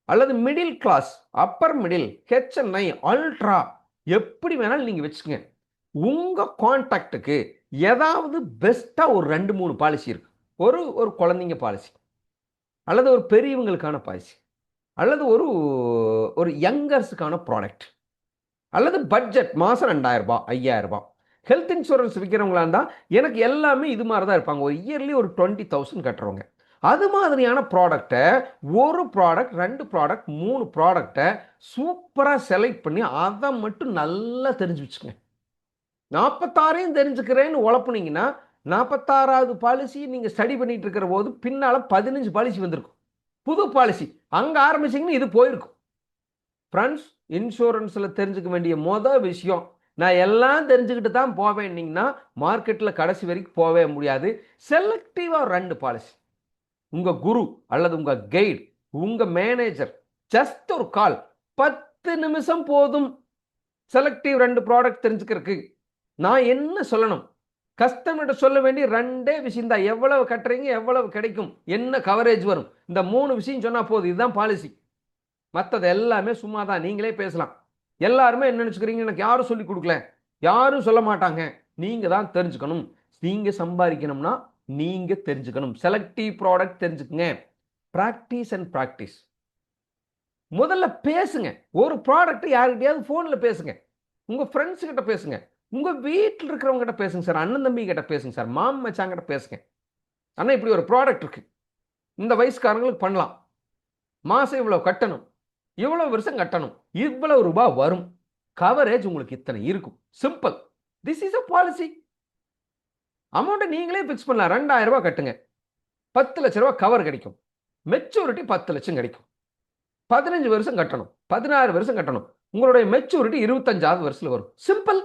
அல்லது middle class, upper middle, HNI, ultra, எப்படி வேணாலும் நீங்க வச்சுக்கங்க. உங்க கான்டாக்டுக்கு ஏதாவது பெஸ்டா ஒரு 2-3 பாலிசி இருக்கு. ஒரு குழந்தைங்க பாலிசி, அல்லது ஒரு பெரியவங்களுக்கான பாலிசி, அல்லது ஒரு யங்கர்ஸுக்கான ப்ராடக்ட், அல்லது பட்ஜெட் மாதம் 2000 ரூபாய், 5000 ரூபாய். ஹெல்த் இன்சூரன்ஸ் விற்கிறவங்களா இருந்தால் எனக்கு எல்லாமே இது மாதிரி தான் இருப்பாங்க. ஒரு இயர்லி ஒரு 20,000 கட்டுறவங்க. அது மாதிரியான ப்ராடக்டை ஒரு ப்ராடக்ட் 2 ப்ராடக்ட் 3 ப்ராடக்டை சூப்பராக செலக்ட் பண்ணி அதை மட்டும் நல்லா தெரிஞ்சு வச்சுங்க. 46 தெரிஞ்சுக்கிறேன்னு உழப்புனீங்கன்னா 46வது பாலிசி நீங்கள் ஸ்டடி பண்ணிட்டு இருக்கிற போது பின்னால் 15 பாலிசி வந்திருக்கும், புது பாலிசி. அங்கே ஆரம்பிச்சிங்கன்னா இது போயிருக்கும். ஃப்ரெண்ட்ஸ், இன்சூரன்ஸில் தெரிஞ்சுக்க வேண்டிய விஷயம், நான் எல்லாம் தெரிஞ்சுக்கிட்டு தான் போவேன்னீங்கன்னா மார்க்கெட்டில் கடைசி வரைக்கும் போகவே முடியாது. செலக்டிவாக 2 பாலிசி, உங்கள் குரு அல்லது உங்கள் கைடு, உங்கள் மேனேஜர், ஜஸ்ட் ஒரு கால், 10 நிமிஷம் போதும் செலக்டிவ் 2 ப்ராடக்ட் தெரிஞ்சுக்கிறதுக்கு. நான் என்ன சொல்லணும், கஸ்டமர்கிட்ட சொல்ல வேண்டிய 2 விஷயம் தான். எவ்வளவு கட்டுறீங்க, எவ்வளவு கிடைக்கும், என்ன கவரேஜ் வரும், இந்த 3 விஷயம் சொன்னால் போதும். இதுதான் பாலிசி. மற்றது எல்லாமே சும்மா தான், நீங்களே பேசலாம். எல்லாருமே என்ன நினச்சிக்கிறீங்க, எனக்கு யாரும் சொல்லி கொடுக்கல, யாரும் சொல்ல மாட்டாங்க. நீங்கள் தான் தெரிஞ்சுக்கணும். நீங்கள் சம்பாதிக்கணும்னா நீங்கள் தெரிஞ்சுக்கணும். செலக்டிவ் ப்ராடக்ட் தெரிஞ்சுக்குங்க. Practice and practice. முதல்ல பேசுங்க. ஒரு ப்ராடக்ட் யார்கிட்டயாவது ஃபோனில் பேசுங்க, உங்கள் ஃப்ரெண்ட்ஸ் கிட்ட பேசுங்க, உங்கள் வீட்டில் இருக்கிறவங்க கிட்ட பேசுங்க சார், அண்ணன் தம்பி கிட்ட பேசுங்க சார், மாமன் மச்சாங்கிட்ட பேசுங்க. அண்ணா இப்படி ஒரு ப்ராடக்ட் இருக்கு, இந்த வயசுக்காரங்களுக்கு பண்ணலாம், மாதம் இவ்வளோ கட்டணும், இவ்வளோ வருஷம் கட்டணும், இவ்வளவு ரூபாய் வரும், கவரேஜ் உங்களுக்கு இத்தனை இருக்கும். Simple. This is a policy. அமௌண்ட்டை நீங்களே ஃபிக்ஸ் பண்ணலாம். 2000 ரூபாய் கட்டுங்க, 10 லட்ச ரூபாய் கவர் கிடைக்கும், மெச்சூரிட்டி 10 லட்சம் கிடைக்கும். 15 வருஷம் கட்டணும், 16 வருஷம் கட்டணும், உங்களுடைய மெச்சூரிட்டி 25வது வருஷத்துல வரும். சிம்பிள்.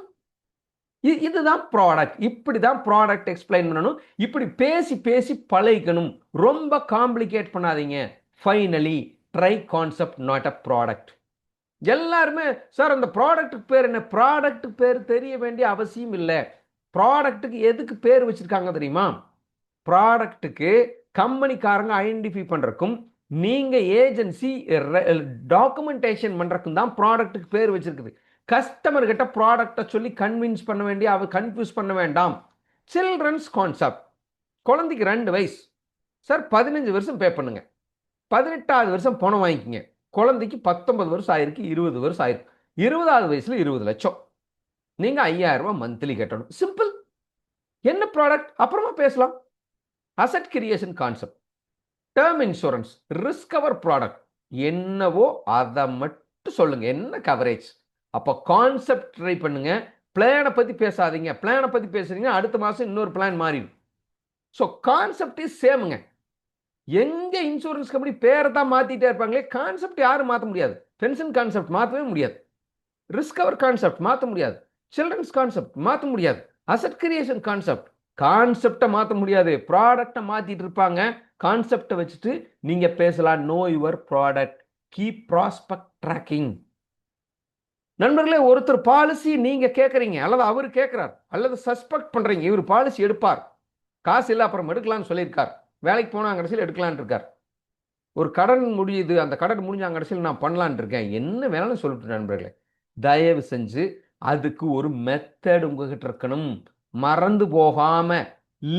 இதுதான் ப்ராடக்ட். இப்படி தான் ப்ராடக்ட் எக்ஸ்பிளைன் பண்ணணும். இப்படி பேசி பேசி பழகிக்கணும். ரொம்ப காம்ப்ளிகேட் பண்ணாதீங்க. Finally try concept, not a product. எல்லாருமே சார் அந்த ப்ராடக்ட்டுக்கு பேர் என்ன, ப்ராடக்ட்டுக்கு பேர் தெரிய வேண்டிய அவசியம் இல்லை. ப்ராடக்ட்டுக்கு எதுக்கு பேர் வச்சிருக்காங்க தெரியுமா? ப்ராடக்ட்டுக்கு கம்பெனிக்காரங்க ஐடென்டிஃபை பண்றதுக்கும் நீங்க ஏஜென்சி டாக்குமெண்டேஷன் பண்றதுக்கும் தான் ப்ராடக்ட்டுக்கு பேர் வச்சிருக்குது. கஸ்டமர் கிட்ட ப்ராடக்டை சொல்லி கன்வின்ஸ் பண்ண வேண்டிய, கன்ஃபியூஸ் பண்ண வேண்டாம். Childrens concept. குழந்தைக்கு 2 வயசு சார், 15 வருஷம் பே பண்ணுங்க, 18வது வருஷம் பணம் வாங்கிக்கிங்க. குழந்தைக்கு 19 வருஷம் ஆயிருக்கு, 20 வருஷம் ஆயிருக்கு, 20வது வயசுல 20 லட்சம், நீங்க 5000 ரூபாய் மந்த்லி கட்டணும். சிம்பிள். என்ன ப்ராடக்ட் அப்புறமா பேசலாம். Asset creation concept, term insurance, risk cover product, என்னவோ அதை மட்டும் சொல்லுங்க. என்ன கவரேஜ்? அப்போ கான்செப்ட் ட்ரை பண்ணுங்க. பிளானை பத்தி பேசாதீங்க. பிளானை பத்தி பேசுறீங்க, அடுத்த மாசம் இன்னொரு பிளான் மாறிடும். ஸோ கான்செப்ட் இஸ் சேமுங்க. எங்க இன்சூரன்ஸ் கம்பெனி பேரை தான் மாத்திட்டே இருப்பாங்களே, கான்செப்ட் யாரும் மாற்ற முடியாது. பென்ஷன் கான்செப்ட் மாற்றவே முடியாது, ரிஸ்க் கவர் கான்செப்ட் மாற்ற முடியாது, சில்ட்ரன்ஸ் கான்செப்ட் மாற்ற முடியாது, அசெட் கிரியேஷன் கான்செப்டை மாற்ற முடியாது. ப்ராடக்டை மாத்திட்டு இருப்பாங்க. கான்செப்டை வச்சுட்டு நீங்க பேசலாம். No your product, keep prospect tracking. நண்பர்களே, ஒருத்தர் பாலிசி நீங்க கேட்குறீங்க அல்லது அவர் கேட்கிறார் அல்லது சஸ்பெக்ட் பண்றீங்க, இவர் பாலிசி எடுப்பார், காசு இல்லை அப்புறம் எடுக்கலாம்னு சொல்லியிருக்கார், வேலைக்கு போனா கடைசியில் எடுக்கலான் இருக்கார், ஒரு கடன் முடியுது, அந்த கடன் முடிஞ்ச கடைசியில் நான் பண்ணலான் இருக்கேன், என்ன வேணாலும் சொல்லிட்டு நண்பர்களே, தயவு செஞ்சு அதுக்கு ஒரு மெத்தட் உங்ககிட்ட இருக்கணும். மறந்து போகாம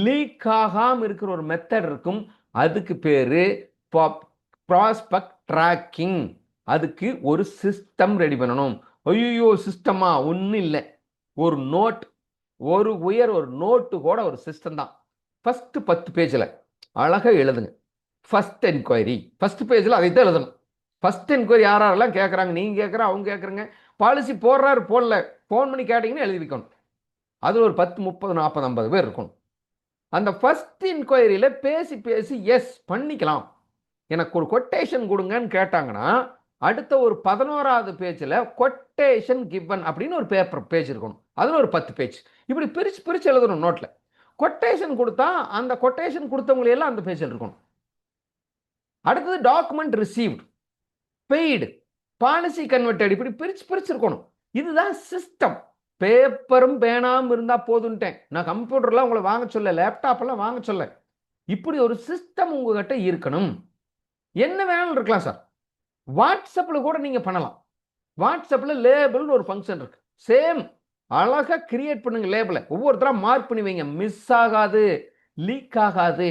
லீக் ஆகாம இருக்கிற ஒரு மெத்தட் இருக்கும். அதுக்கு பேரு ப்ராஸ்பெக்ட் ட்ராக்கிங். அதுக்கு ஒரு சிஸ்டம் ரெடி பண்ணணும். ஐயோ சிஸ்டமா? ஒன்றும் இல்லை. ஒரு நோட், ஒரு நோட்டு கூட ஒரு சிஸ்டம் தான். ஃபர்ஸ்ட் 10 பேஜில் அழகாக எழுதுங்க. ஃபர்ஸ்ட் என்கொயரி, ஃபர்ஸ்ட் பேஜில் அதை தான் எழுதணும். ஃபர்ஸ்ட் என்கொயரி யாரெல்லாம் கேட்குறாங்க, நீங்கள் கேட்குற, அவங்க கேட்குறங்க, பாலிசி போடுறாரு போடல, ஃபோன் பண்ணி கேட்டிங்கன்னு எழுதி வைக்கணும். அது ஒரு 10, 30, 40, 50 பேர் இருக்கணும். அந்த ஃபர்ஸ்ட் என்கொயரியில் பேசி பேசி எஸ் பண்ணிக்கலாம், எனக்கு ஒரு கொட்டேஷன் கொடுங்கன்னு கேட்டாங்கன்னா அடுத்த ஒரு 11வது பேஜில் கொட்டேஷன் கிவன் அப்படின்னு ஒரு பேஜ் இருக்கணும். அதில் ஒரு 10 பேஜ் இப்படி பிரித்து எழுதணும் நோட்டில். கொட்டேஷன் கொடுத்தா அந்த கொட்டேஷன் கொடுத்தவங்களெல்லாம் அந்த பேஜில் இருக்கணும். அடுத்தது document received, paid, policy converted, இப்படி பிரித்து இருக்கணும். இதுதான் சிஸ்டம். பேப்பரும் பேனாவும் இருந்தால் போதுன்ட்டேன். நான் கம்ப்யூட்டர்லாம் உங்களை வாங்க சொல்ல, லேப்டாப்லாம் வாங்க சொல்ல. இப்படி ஒரு சிஸ்டம் உங்ககிட்ட இருக்கணும். என்ன வேணாலும் இருக்கலாம் சார். வாட்ஸ்அப்பில் கூட நீங்கள் பண்ணலாம். வாட்ஸ்அப்பில் லேபிள்னு ஒரு ஃபங்க்ஷன் இருக்கு. சேம் அழகாக கிரியேட் பண்ணுங்க லேபிளை. ஒவ்வொருத்தராக மார்க் பண்ணி வைங்க. மிஸ் ஆகாது, லீக் ஆகாது.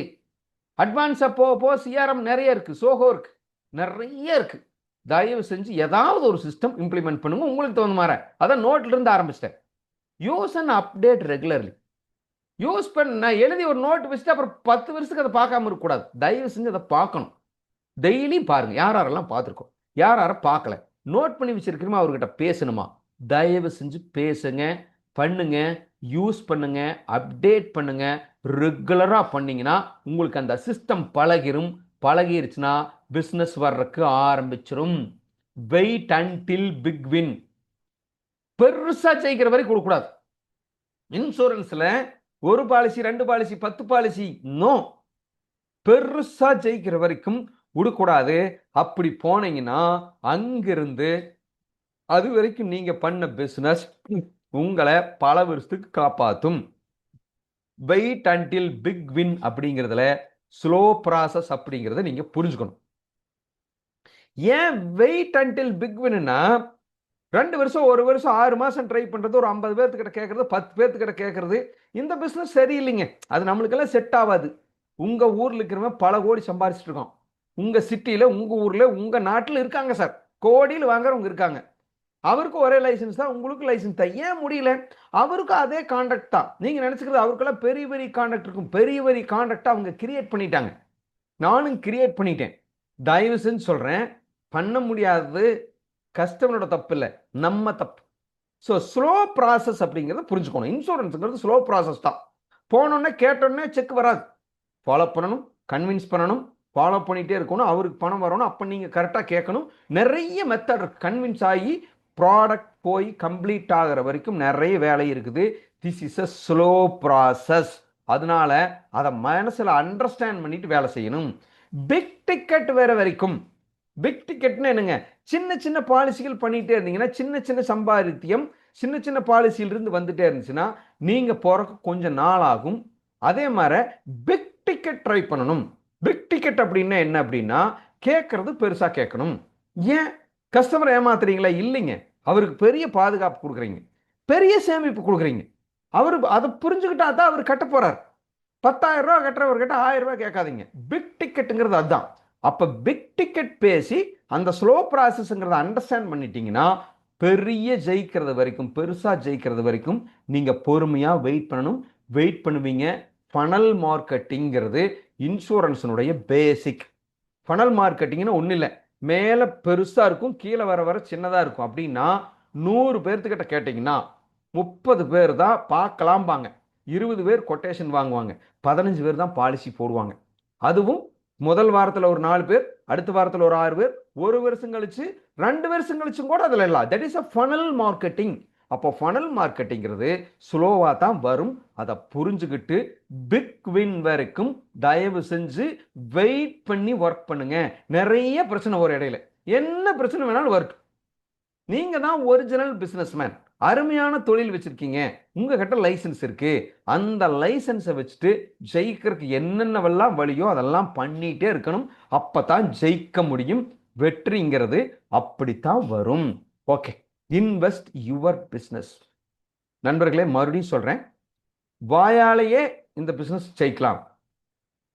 அட்வான்ஸாக போக சிஆர்எம் நிறைய இருக்கு, சோகோ இருக்கு, நிறைய இருக்கு. தயவு செஞ்சு ஏதாவது ஒரு சிஸ்டம் இம்ப்ளிமெண்ட் பண்ணுங்க உங்களுக்கு தகுந்த மாதிரி. அதான் நோட்ல இருந்து ஆரம்பிச்சிட்டேன். Use and update regularly. Use பண்ண எழுதி ஒரு நோட் வச்சுட்டு அப்புறம் 10 வருஷத்துக்கு அதை பார்க்காம இருக்கக்கூடாது. தயவு செஞ்சு அதை பார்க்கணும். டெய்லியும் பாருங்க. யார் யாரெல்லாம் பார்த்துருக்கோம், யார் யாரை பார்க்கல, நோட் பண்ணி வச்சிருக்கிறோமா, அவர்கிட்ட பேசணுமா, தயவு செஞ்சு பேசுங்க, பண்ணுங்க, யூஸ் பண்ணுங்க, அப்டேட் பண்ணுங்க. ரெகுலரா பண்ணீங்கன்னா உங்களுக்கு அந்த சிஸ்டம் பழகிரும். பழகிருச்சுன்னா பிசினஸ் வர்றதுக்கு ஆரம்பிச்சிரும். Wait until big win. பெருசா ஜெயிக்கிற வரைக்கும் கொடுக்கூடாது. இன்சூரன்ஸ்ல ஒரு பாலிசி, 2 பாலிசி, 10 பாலிசி, நோ. பெருசா ஜெயிக்கிற வரைக்கும் விடக்கூடாது. அப்படி போனீங்கன்னா அங்கிருந்து அது வரைக்கும் நீங்க பண்ண பிசினஸ் உங்களை பல வருஷத்துக்கு காப்பாத்தும். வெயிட் அன்டில் பிக் வின் அப்படிங்கிறதுல ஸ்லோ ப்ராசஸ் அப்படிங்கிறத நீங்க புரிஞ்சுக்கணும். ஏன் வெயிட் அன்டில் பிக் வின்னா 2 வருஷம், 1 வருஷம், 6 மாசம் ட்ரை பண்றது, ஒரு 50 பேர்த்துக்கிட்ட கேட்கறது, 10 பேர்த்துக்கிட்ட கேட்கறது, இந்த பிசினஸ் சரியில்லைங்க. அது நம்மளுக்கெல்லாம் செட் ஆகாது. உங்க ஊர்ல இருக்கிறவங்க பல கோடி சம்பாதிச்சுட்டு இருக்கோம். உங்க சிட்டியில, உங்க ஊர்ல, உங்க நாட்டில் இருக்காங்க சார். கோடியில் வாங்குறவங்க இருக்காங்க. அவருக்கு ஒரே லைசன்ஸ் தான், உங்களுக்கு லைசன்ஸ் தான். ஏன் முடியல? அவருக்கு அதே கான்ட்ராக்ட் தான். நீங்க நினைச்சுக்கிறது அவருக்கெல்லாம் பெரிய பெரிய கான்ட்ராக்ட் இருக்கும். பெரிய பெரிய கான்ட்ராக்ட் அவங்க கிரியேட் பண்ணிட்டாங்க. நானும் கிரியேட் பண்ணிட்டேன். தயவு செஞ்சு சொல்றேன், பண்ண முடியாதது கஸ்டமரோட தப்பு இல்லை, நம்ம தப்பு. ஸோ ஸ்லோ ப்ராசஸ் அப்படிங்கிறத புரிஞ்சுக்கணும். இன்சூரன்ஸுங்கிறது ஸ்லோ ப்ராசஸ் தான். போனோடனே கேட்டோடனே செக் வராது. ஃபாலோ பண்ணணும், கன்வின்ஸ் பண்ணணும், ஃபாலோ பண்ணிகிட்டே இருக்கணும், அவருக்கு பணம் வரணும். அப்போ நீங்கள் கரெக்டாக கேட்கணும். நிறைய மெத்தட் இருக்கு. கன்வின்ஸ் ஆகி ப்ராடக்ட் போய் கம்ப்ளீட் ஆகிற வரைக்கும் நிறைய வேலை இருக்குது. This is a slow process. அதனால அதை மனசில் அண்டர்ஸ்டாண்ட் பண்ணிட்டு வேலை செய்யணும். பிக் டிக்கெட் வேற வரைக்கும். பிக் டிக்கெட்னு என்னங்க? சின்ன சின்ன பாலிசிகள் பண்ணிட்டே இருந்தீங்கன்னா, சின்ன சின்ன சம்பாதித்தியம் சின்ன சின்ன பாலிசியிலிருந்து வந்துட்டே இருந்துச்சுன்னா நீங்க போறக்கு கொஞ்சம் நாள் ஆகும். அதே மாதிரி பிக் டிக்கெட் ட்ரை பண்ணணும். பிக் டிக்கெட் அப்படின்னா என்ன அப்படின்னா, கேட்கறது பெருசா கேட்கணும். ஏன் கஸ்டமர் ஏமாத்துறீங்களா? இல்லைங்க. அவருக்கு பெரிய பாதுகாப்பு கொடுக்குறீங்க, பெரிய சேமிப்பு கொடுக்குறீங்க. அவரு அதை புரிஞ்சுக்கிட்டா தான் அவர் கட்ட போறார். 10,000 ரூபாய் கட்டுறவர்கிட்ட 1000 ரூபாய் கேட்காதீங்க. பிக் டிக்கெட்டுங்கிறது அதுதான். அப்ப பிக் டிக்கெட் பேசி அந்த ஸ்லோ ப்ராசஸ்ங்கிறத அண்டர்ஸ்டாண்ட் பண்ணிட்டீங்கன்னா, பெரிய ஜெயிக்கிறது வரைக்கும், பெருசா ஜெயிக்கிறது வரைக்கும் நீங்க பொறுமையா வெயிட் பண்ணணும். வெயிட் பண்ணுவீங்க. ஃபனல் மார்க்கெட்டிங்கிறது இன்சூரன்ஸினுடைய பேசிக். ஃபனல் மார்க்கெட்டிங்னு ஒன்றும் இல்லை. மேலே பெருசா இருக்கும், கீழே வர வர சின்னதா இருக்கும். அப்படின்னா 100 பேர்த்துக்கிட்ட கேட்டீங்கன்னா 30 பேர் தான் பார்க்கலாம்பாங்க, 20 பேர் கொட்டேஷன் வாங்குவாங்க, 15 பேர் தான் பாலிசி போடுவாங்க. அதுவும் முதல் வாரத்தில் ஒரு 4 பேர், அடுத்த வாரத்தில் ஒரு 6 பேர், 1 வருஷம் கழிச்சு 2 வருஷம் கழிச்சும் கூட அதில் இல்லை. That is a funnel marketing. அப்போ ஃபனல் மார்க்கெட்டிங்கிறது ஸ்லோவாக தான் வரும். அதை புரிஞ்சுக்கிட்டு பிக் வின் வரைக்கும் தயவு செஞ்சு வெயிட் பண்ணி ஒர்க் பண்ணுங்க. நிறைய பிரச்சனை ஒரு இடையில, என்ன பிரச்சனை வேணாலும் வரட்டும். நீங்க தான் ஒரிஜினல் பிசினஸ்மேன். அருமையான தொழில் வச்சிருக்கீங்க, உங்ககிட்ட லைசன்ஸ் இருக்கு. அந்த லைசன்ஸை வச்சுட்டு ஜெயிக்கிறதுக்கு என்னென்னவெல்லாம் வழியோ அதெல்லாம் பண்ணிட்டே இருக்கணும். அப்பதான் ஜெயிக்க முடியும். வெற்றிங்கிறது அப்படித்தான் வரும். Okay, invest your business. நண்பர்களே, மறுபடியும் சொல்றேன், வாயாலேயே இந்த பிசினஸ் ஜெயிக்கலாம்.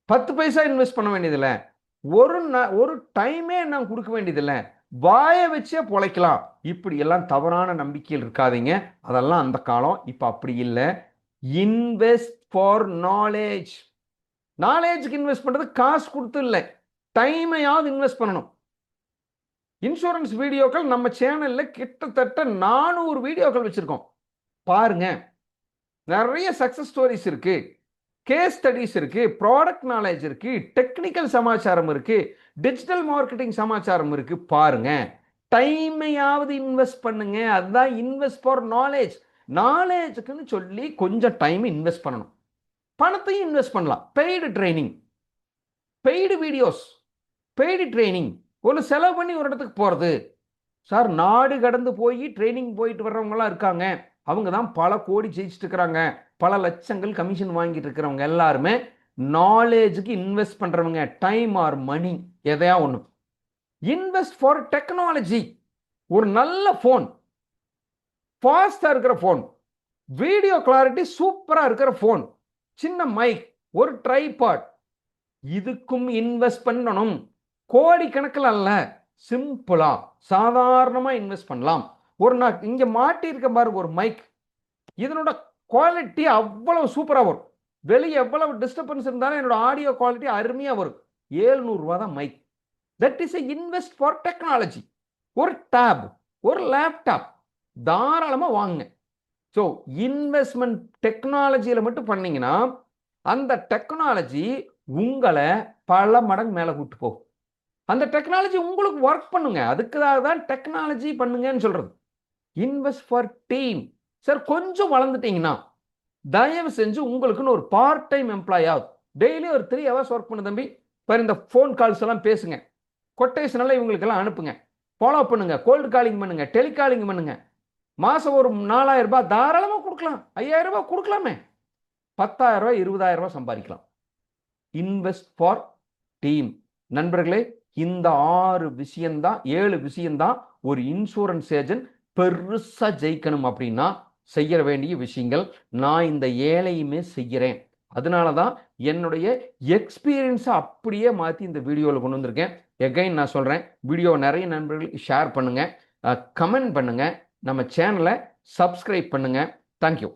10 பைசா இன்வெஸ்ட் பண்ண வேண்டியதில்லை, ஒரு டைமே நான் கொடுக்க வேண்டியதில்லை, வாயை வச்சே பொழைக்கலாம். இப்படி எல்லாம் தவறான நம்பிக்கையில் இருக்காதீங்க. அதெல்லாம் அந்த காலம். இப்ப அப்படி இல்லை. Invest for knowledge. நாலேஜுக்கு இன்வெஸ்ட் பண்றது காசு கொடுத்து இல்லை, டைமையாவது இன்வெஸ்ட் பண்ணணும். இன்சூரன்ஸ் வீடியோக்கள் நம்ம சேனல்ல கிட்டத்தட்ட 400 வீடியோக்கள் வச்சிருக்கோம். பாருங்க, நிறைய சக்சஸ் ஸ்டோரிஸ் இருக்கு, கேஸ் ஸ்டடிஸ் இருக்கு, ப்ராடக்ட் நாலேஜ் இருக்கு, டெக்னிக்கல் சமாச்சாரம் இருக்கு, டிஜிட்டல் மார்க்கெட்டிங் சமாச்சாரம் இருக்கு. பாருங்க, டைமையாவது இன்வெஸ்ட் பண்ணுங்க. அதுதான் இன்வெஸ்ட் ஃபார் நாலேஜ். நாலேஜுக்குன்னு சொல்லி கொஞ்சம் டைம் இன்வெஸ்ட் பண்ணணும். பணத்தையும் இன்வெஸ்ட் பண்ணலாம். Paid training, paid videos, paid training. ஒரு செலவு பண்ணி ஒரு இடத்துக்கு போறது. சார், நாடு கடந்து போய் ட்ரைனிங் போயிட்டு வர்றவங்கலாம் இருக்காங்க. அவங்க தான் பல கோடி ஜெயிச்சுட்டு இருக்கிறாங்க, பல லட்சங்கள் கமிஷன் வாங்கிட்டு இருக்கிறவங்க எல்லாருமே நாலேஜுக்கு இன்வெஸ்ட் பண்றவங்க. டைம் ஆர் மணி, எதையா ஒன்று. Invest for technology. ஒரு நல்ல போன், ஃபாஸ்டா இருக்கிற போன், வீடியோ கிளாரிட்டி சூப்பரா இருக்கிற போன், சின்ன மைக், ஒரு ட்ரைபாட், இதுக்கும் இன்வெஸ்ட் பண்ணணும். கோடிக்கணக்கில் அல்ல, சிம்பிளா சாதாரணமா இன்வெஸ்ட் பண்ணலாம். நான் இங்க மாட்டி இருக்க பாருங்க ஒரு மைக், இதனோட குவாலிட்டி அவ்வளவு சூப்பரா வரும். வெளியே எவ்வளவு டிஸ்டர்பன்ஸ் இருந்தாலும் என்னோட ஆடியோ குவாலிட்டி அருமையா வரும். 700 ரூபா தான் mic. That is invest for technology. ஒரு டேப், ஒரு லேப்டாப் தாராளமா வாங்குங்க. ஸோ இன்வெஸ்ட்மெண்ட் டெக்னாலஜியில மட்டும் பண்ணீங்கன்னா அந்த டெக்னாலஜி உங்களை பல மடங்கு மேல கூட்டு போகும். அந்த டெக்னாலஜி உங்களுக்கு ஒர்க் பண்ணுங்க. அதுக்காக தான் டெக்னாலஜி பண்ணுங்கன்னு சொல்றது. Invest for team. சார் கொஞ்சம் வளர்ந்துட்டீங்கன்னா தயவு செஞ்சு உங்களுக்குன்னு ஒரு பார்ட் டைம் எம்ப்ளாய் ஆகுது. டெய்லி ஒரு 3 hours ஒர்க் பண்ணு தம்பி. பாரு இந்த ஃபோன் கால்ஸ் எல்லாம் பேசுங்க. கொட்டேஷன் எல்லாம் இவங்களுக்கெல்லாம் அனுப்புங்க. ஃபாலோ பண்ணுங்க. கோல்டு காலிங் பண்ணுங்க. டெலிகாலிங் பண்ணுங்க. மாசம் ஒரு 4000 ரூபாய் தாராளமா கொடுக்கலாம். 5000 ரூபாய் கொடுக்கலாமே. 10,000 ரூபாய் 20,000 ரூபாய் சம்பாதிக்கலாம். Invest for team. நண்பர்களே, இந்த 6 விஷயம்தான் 7 விஷயம்தான் ஒரு இன்சூரன்ஸ் ஏஜென்ட் பெருசா ஜெயிக்கணும் அப்படின்னா செய்ய வேண்டிய விஷயங்கள். நான் இந்த ஏழையுமே செய்கிறேன். அதனாலதான் என்னுடைய எக்ஸ்பீரியன்ஸை அப்படியே மாற்றி இந்த வீடியோவில் கொண்டு வந்திருக்கேன். எகைன் நான் சொல்றேன், வீடியோ நிறைய நண்பர்களுக்கு ஷேர் பண்ணுங்க, கமெண்ட் பண்ணுங்க, நம்ம சேனலை சப்ஸ்கிரைப் பண்ணுங்க. தேங்க்யூ.